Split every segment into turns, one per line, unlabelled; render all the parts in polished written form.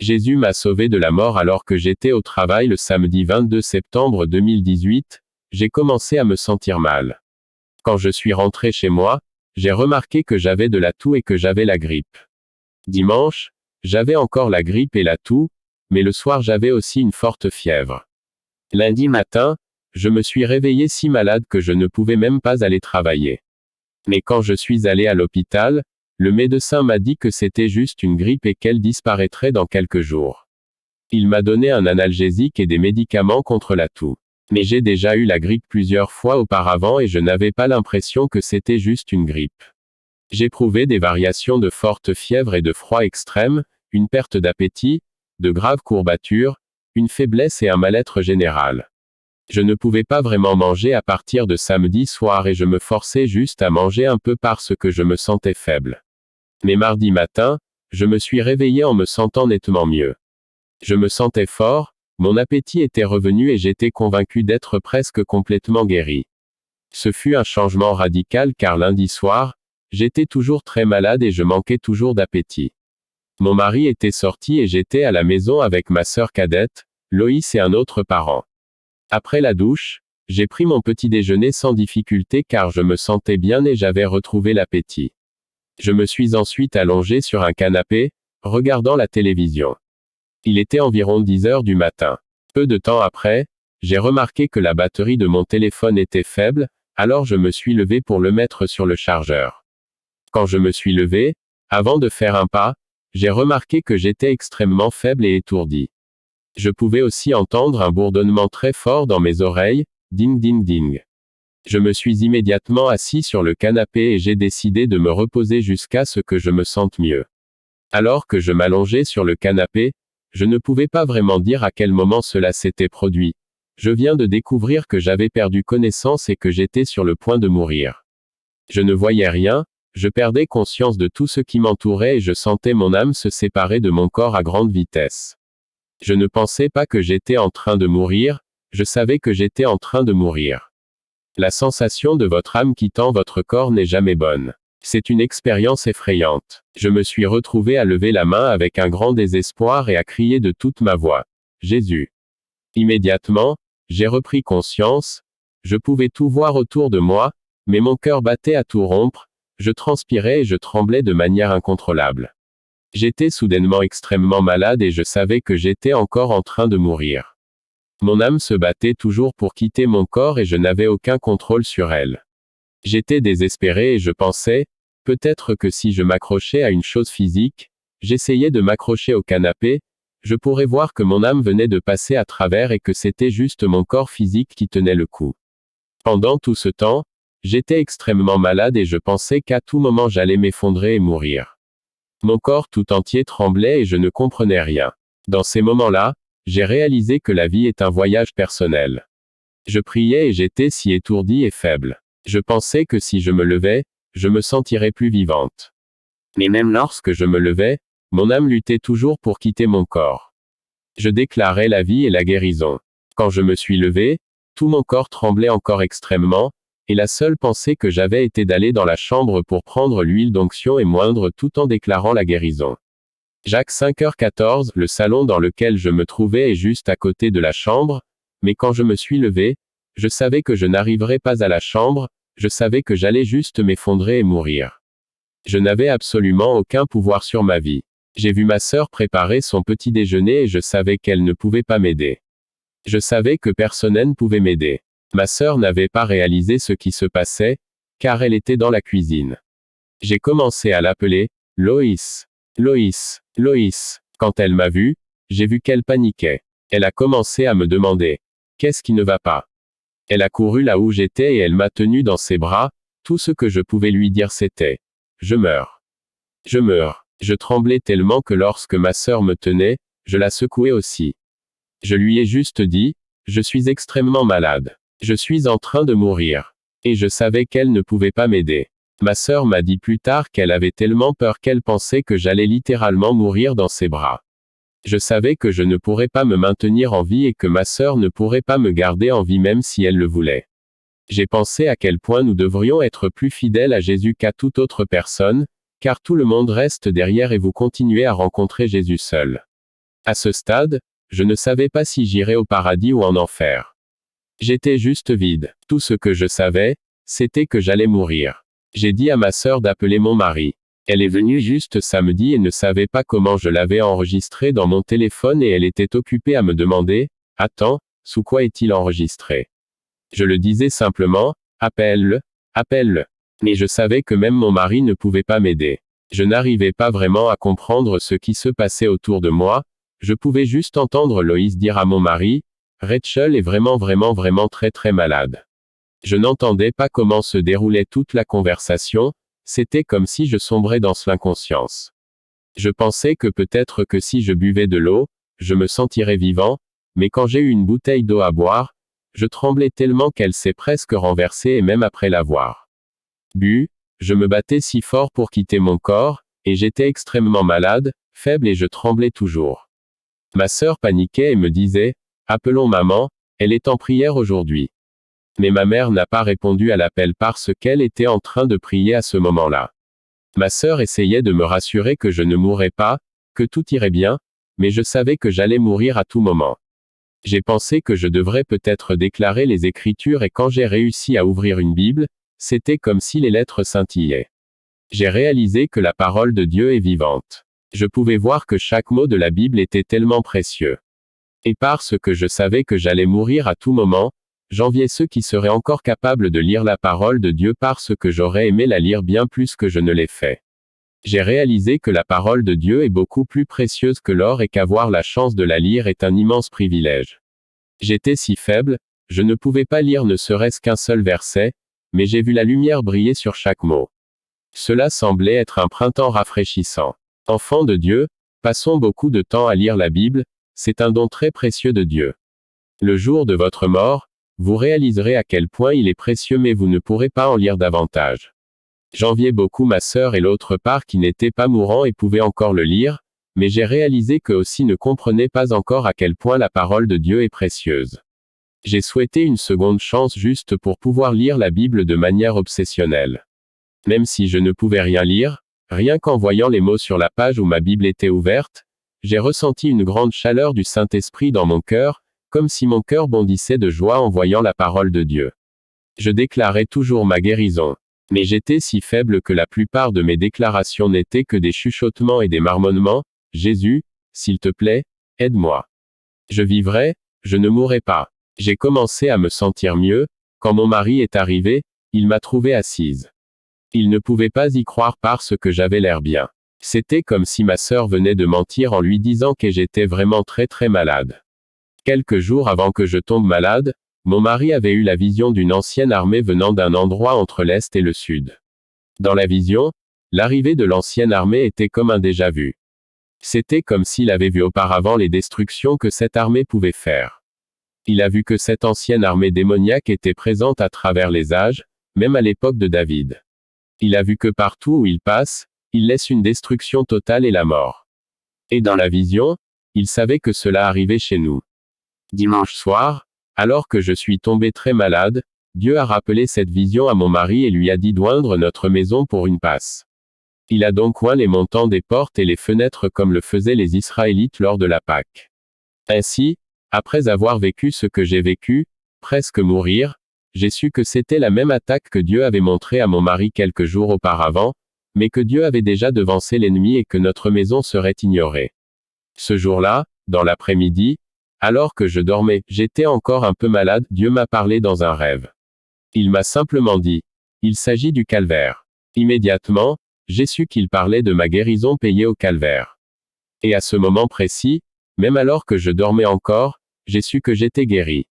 Jésus m'a sauvé de la mort alors que j'étais au travail le samedi 22 septembre 2018, j'ai commencé à me sentir mal. Quand je suis rentré chez moi, j'ai remarqué que j'avais de la toux et que j'avais la grippe. Dimanche, j'avais encore la grippe et la toux, mais le soir j'avais aussi une forte fièvre. Lundi matin, je me suis réveillé si malade que je ne pouvais même pas aller travailler. Mais quand je suis allé à l'hôpital, le médecin m'a dit que c'était juste une grippe et qu'elle disparaîtrait dans quelques jours. Il m'a donné un analgésique et des médicaments contre la toux. Mais j'ai déjà eu la grippe plusieurs fois auparavant et je n'avais pas l'impression que c'était juste une grippe. J'éprouvais des variations de forte fièvre et de froid extrême, une perte d'appétit, de graves courbatures, une faiblesse et un mal-être général. Je ne pouvais pas vraiment manger à partir de samedi soir et je me forçais juste à manger un peu parce que je me sentais faible. Mais mardi matin, je me suis réveillé en me sentant nettement mieux. Je me sentais fort, mon appétit était revenu et j'étais convaincu d'être presque complètement guéri. Ce fut un changement radical car lundi soir, j'étais toujours très malade et je manquais toujours d'appétit. Mon mari était sorti et j'étais à la maison avec ma sœur cadette, Loïs et un autre parent. Après la douche, j'ai pris mon petit déjeuner sans difficulté car je me sentais bien et j'avais retrouvé l'appétit. Je me suis ensuite allongé sur un canapé, regardant la télévision. Il était environ 10 heures du matin. Peu de temps après, j'ai remarqué que la batterie de mon téléphone était faible, alors je me suis levé pour le mettre sur le chargeur. Quand je me suis levé, avant de faire un pas, j'ai remarqué que j'étais extrêmement faible et étourdi. Je pouvais aussi entendre un bourdonnement très fort dans mes oreilles, ding ding ding. Je me suis immédiatement assis sur le canapé et j'ai décidé de me reposer jusqu'à ce que je me sente mieux. Alors que je m'allongeais sur le canapé, je ne pouvais pas vraiment dire à quel moment cela s'était produit. Je viens de découvrir que j'avais perdu connaissance et que j'étais sur le point de mourir. Je ne voyais rien, je perdais conscience de tout ce qui m'entourait et je sentais mon âme se séparer de mon corps à grande vitesse. Je ne pensais pas que j'étais en train de mourir, je savais que j'étais en train de mourir. La sensation de votre âme quittant votre corps n'est jamais bonne. C'est une expérience effrayante. Je me suis retrouvé à lever la main avec un grand désespoir et à crier de toute ma voix. Jésus. Immédiatement, j'ai repris conscience, je pouvais tout voir autour de moi, mais mon cœur battait à tout rompre, je transpirais et je tremblais de manière incontrôlable. J'étais soudainement extrêmement malade et je savais que j'étais encore en train de mourir. Mon âme se battait toujours pour quitter mon corps et je n'avais aucun contrôle sur elle. J'étais désespéré et je pensais, peut-être que si je m'accrochais à une chose physique, j'essayais de m'accrocher au canapé, je pourrais voir que mon âme venait de passer à travers et que c'était juste mon corps physique qui tenait le coup. Pendant tout ce temps, j'étais extrêmement malade et je pensais qu'à tout moment j'allais m'effondrer et mourir. Mon corps tout entier tremblait et je ne comprenais rien. Dans ces moments-là, j'ai réalisé que la vie est un voyage personnel. Je priais et j'étais si étourdi et faible. Je pensais que si je me levais, je me sentirais plus vivante. Mais même lorsque je me levais, mon âme luttait toujours pour quitter mon corps. Je déclarais la vie et la guérison. Quand je me suis levé, tout mon corps tremblait encore extrêmement, et la seule pensée que j'avais était d'aller dans la chambre pour prendre l'huile d'onction et moindre tout en déclarant la guérison. Jacques 5h14, le salon dans lequel je me trouvais est juste à côté de la chambre, mais quand je me suis levé, je savais que je n'arriverais pas à la chambre, je savais que j'allais juste m'effondrer et mourir. Je n'avais absolument aucun pouvoir sur ma vie. J'ai vu ma sœur préparer son petit déjeuner et je savais qu'elle ne pouvait pas m'aider. Je savais que personne ne pouvait m'aider. Ma sœur n'avait pas réalisé ce qui se passait, car elle était dans la cuisine. J'ai commencé à l'appeler, Loïs. Loïs, Loïs. Quand elle m'a vu, j'ai vu qu'elle paniquait. Elle a commencé à me demander. Qu'est-ce qui ne va pas? Elle a couru là où j'étais et elle m'a tenu dans ses bras, tout ce que je pouvais lui dire c'était. Je meurs. Je meurs. Je tremblais tellement que lorsque ma sœur me tenait, je la secouais aussi. Je lui ai juste dit, je suis extrêmement malade. Je suis en train de mourir. Et je savais qu'elle ne pouvait pas m'aider. Ma sœur m'a dit plus tard qu'elle avait tellement peur qu'elle pensait que j'allais littéralement mourir dans ses bras. Je savais que je ne pourrais pas me maintenir en vie et que ma sœur ne pourrait pas me garder en vie même si elle le voulait. J'ai pensé à quel point nous devrions être plus fidèles à Jésus qu'à toute autre personne, car tout le monde reste derrière et vous continuez à rencontrer Jésus seul. À ce stade, je ne savais pas si j'irais au paradis ou en enfer. J'étais juste vide. Tout ce que je savais, c'était que j'allais mourir. J'ai dit à ma sœur d'appeler mon mari. Elle est venue juste samedi et ne savait pas comment je l'avais enregistré dans mon téléphone et elle était occupée à me demander, « Attends, sous quoi est-il enregistré ?» Je le disais simplement, « Appelle-le, appelle-le. » Mais je savais que même mon mari ne pouvait pas m'aider. Je n'arrivais pas vraiment à comprendre ce qui se passait autour de moi, je pouvais juste entendre Loïs dire à mon mari, « Rachel est vraiment très très malade. » Je n'entendais pas comment se déroulait toute la conversation, c'était comme si je sombrais dans l'inconscience. Je pensais que peut-être que si je buvais de l'eau, je me sentirais vivant, mais quand j'ai eu une bouteille d'eau à boire, je tremblais tellement qu'elle s'est presque renversée et même après l'avoir bu, je me battais si fort pour quitter mon corps, et j'étais extrêmement malade, faible et je tremblais toujours. Ma sœur paniquait et me disait, « Appelons maman, elle est en prière aujourd'hui. » Mais ma mère n'a pas répondu à l'appel parce qu'elle était en train de prier à ce moment-là. Ma sœur essayait de me rassurer que je ne mourrais pas, que tout irait bien, mais je savais que j'allais mourir à tout moment. J'ai pensé que je devrais peut-être déclarer les Écritures et quand j'ai réussi à ouvrir une Bible, c'était comme si les lettres scintillaient. J'ai réalisé que la parole de Dieu est vivante. Je pouvais voir que chaque mot de la Bible était tellement précieux. Et parce que je savais que j'allais mourir à tout moment, j'enviais ceux qui seraient encore capables de lire la parole de Dieu parce que j'aurais aimé la lire bien plus que je ne l'ai fait. J'ai réalisé que la parole de Dieu est beaucoup plus précieuse que l'or et qu'avoir la chance de la lire est un immense privilège. J'étais si faible, je ne pouvais pas lire ne serait-ce qu'un seul verset, mais j'ai vu la lumière briller sur chaque mot. Cela semblait être un printemps rafraîchissant. Enfants de Dieu, passons beaucoup de temps à lire la Bible, c'est un don très précieux de Dieu. Le jour de votre mort, vous réaliserez à quel point il est précieux mais vous ne pourrez pas en lire davantage. J'enviais beaucoup ma sœur et l'autre part qui n'était pas mourant et pouvait encore le lire, mais j'ai réalisé qu'eux aussi ne comprenaient pas encore à quel point la parole de Dieu est précieuse. J'ai souhaité une seconde chance juste pour pouvoir lire la Bible de manière obsessionnelle. Même si je ne pouvais rien lire, rien qu'en voyant les mots sur la page où ma Bible était ouverte, j'ai ressenti une grande chaleur du Saint-Esprit dans mon cœur, comme si mon cœur bondissait de joie en voyant la parole de Dieu. Je déclarais toujours ma guérison. Mais j'étais si faible que la plupart de mes déclarations n'étaient que des chuchotements et des marmonnements, « Jésus, s'il te plaît, aide-moi. Je vivrai, je ne mourrai pas. » J'ai commencé à me sentir mieux, quand mon mari est arrivé, il m'a trouvée assise. Il ne pouvait pas y croire parce que j'avais l'air bien. C'était comme si ma sœur venait de mentir en lui disant que j'étais vraiment très très malade. Quelques jours avant que je tombe malade, mon mari avait eu la vision d'une ancienne armée venant d'un endroit entre l'Est et le Sud. Dans la vision, l'arrivée de l'ancienne armée était comme un déjà-vu. C'était comme s'il avait vu auparavant les destructions que cette armée pouvait faire. Il a vu que cette ancienne armée démoniaque était présente à travers les âges, même à l'époque de David. Il a vu que partout où il passe, il laisse une destruction totale et la mort. Et dans la vision, il savait que cela arrivait chez nous. Dimanche soir, alors que je suis tombé très malade, Dieu a rappelé cette vision à mon mari et lui a dit d'oindre notre maison pour une passe. Il a donc oint les montants des portes et les fenêtres comme le faisaient les Israélites lors de la Pâque. Ainsi, après avoir vécu ce que j'ai vécu, presque mourir, j'ai su que c'était la même attaque que Dieu avait montrée à mon mari quelques jours auparavant, mais que Dieu avait déjà devancé l'ennemi et que notre maison serait ignorée. Ce jour-là, dans l'après-midi, alors que je dormais, j'étais encore un peu malade, Dieu m'a parlé dans un rêve. Il m'a simplement dit, « Il s'agit du calvaire. » Immédiatement, j'ai su qu'il parlait de ma guérison payée au calvaire. Et à ce moment précis, même alors que je dormais encore, j'ai su que j'étais guéri.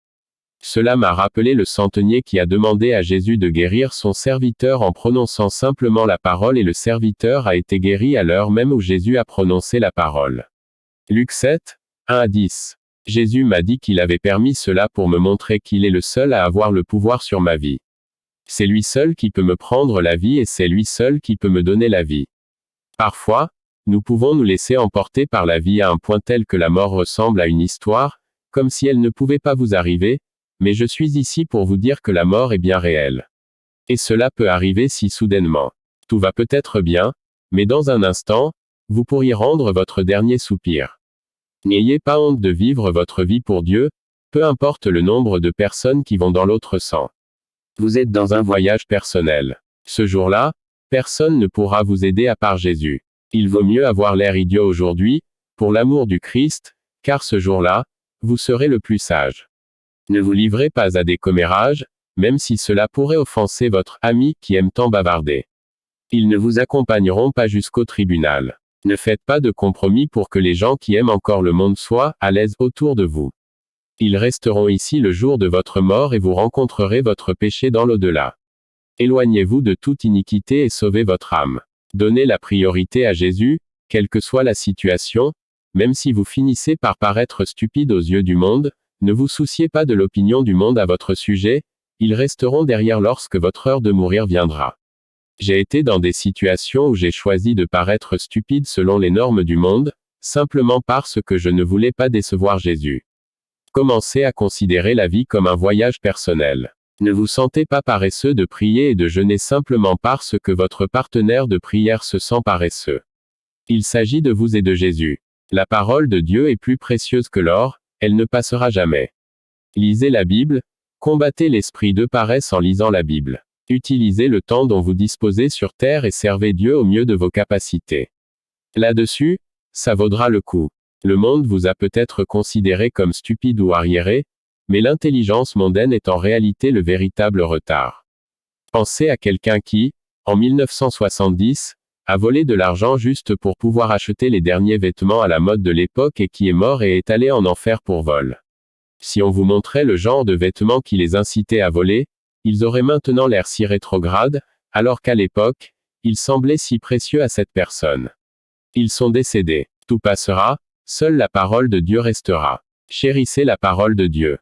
Cela m'a rappelé le centenier qui a demandé à Jésus de guérir son serviteur en prononçant simplement la parole et le serviteur a été guéri à l'heure même où Jésus a prononcé la parole. Luc 7, 1-10. Jésus m'a dit qu'il avait permis cela pour me montrer qu'il est le seul à avoir le pouvoir sur ma vie. C'est lui seul qui peut me prendre la vie et c'est lui seul qui peut me donner la vie. Parfois, nous pouvons nous laisser emporter par la vie à un point tel que la mort ressemble à une histoire, comme si elle ne pouvait pas vous arriver, mais je suis ici pour vous dire que la mort est bien réelle. Et cela peut arriver si soudainement. Tout va peut-être bien, mais dans un instant, vous pourriez rendre votre dernier soupir. N'ayez pas honte de vivre votre vie pour Dieu, peu importe le nombre de personnes qui vont dans l'autre sens. Vous êtes dans un voyage personnel. Ce jour-là, personne ne pourra vous aider à part Jésus. Il vaut mieux avoir l'air idiot aujourd'hui, pour l'amour du Christ, car ce jour-là, vous serez le plus sage. Ne vous livrez pas à des commérages, même si cela pourrait offenser votre ami qui aime tant bavarder. Ils ne vous accompagneront pas jusqu'au tribunal. Ne faites pas de compromis pour que les gens qui aiment encore le monde soient à l'aise autour de vous. Ils resteront ici le jour de votre mort et vous rencontrerez votre péché dans l'au-delà. Éloignez-vous de toute iniquité et sauvez votre âme. Donnez la priorité à Jésus, quelle que soit la situation, même si vous finissez par paraître stupide aux yeux du monde, ne vous souciez pas de l'opinion du monde à votre sujet, ils resteront derrière lorsque votre heure de mourir viendra. J'ai été dans des situations où j'ai choisi de paraître stupide selon les normes du monde, simplement parce que je ne voulais pas décevoir Jésus. Commencez à considérer la vie comme un voyage personnel. Ne vous sentez pas paresseux de prier et de jeûner simplement parce que votre partenaire de prière se sent paresseux. Il s'agit de vous et de Jésus. La parole de Dieu est plus précieuse que l'or, elle ne passera jamais. Lisez la Bible, combattez l'esprit de paresse en lisant la Bible. Utilisez le temps dont vous disposez sur terre et servez Dieu au mieux de vos capacités. Là-dessus, ça vaudra le coup. Le monde vous a peut-être considéré comme stupide ou arriéré, mais l'intelligence mondaine est en réalité le véritable retard. Pensez à quelqu'un qui, en 1970, a volé de l'argent juste pour pouvoir acheter les derniers vêtements à la mode de l'époque et qui est mort et est allé en enfer pour vol. Si on vous montrait le genre de vêtements qui les incitait à voler, ils auraient maintenant l'air si rétrogrades, alors qu'à l'époque, ils semblaient si précieux à cette personne. Ils sont décédés. Tout passera, seule la parole de Dieu restera. Chérissez la parole de Dieu.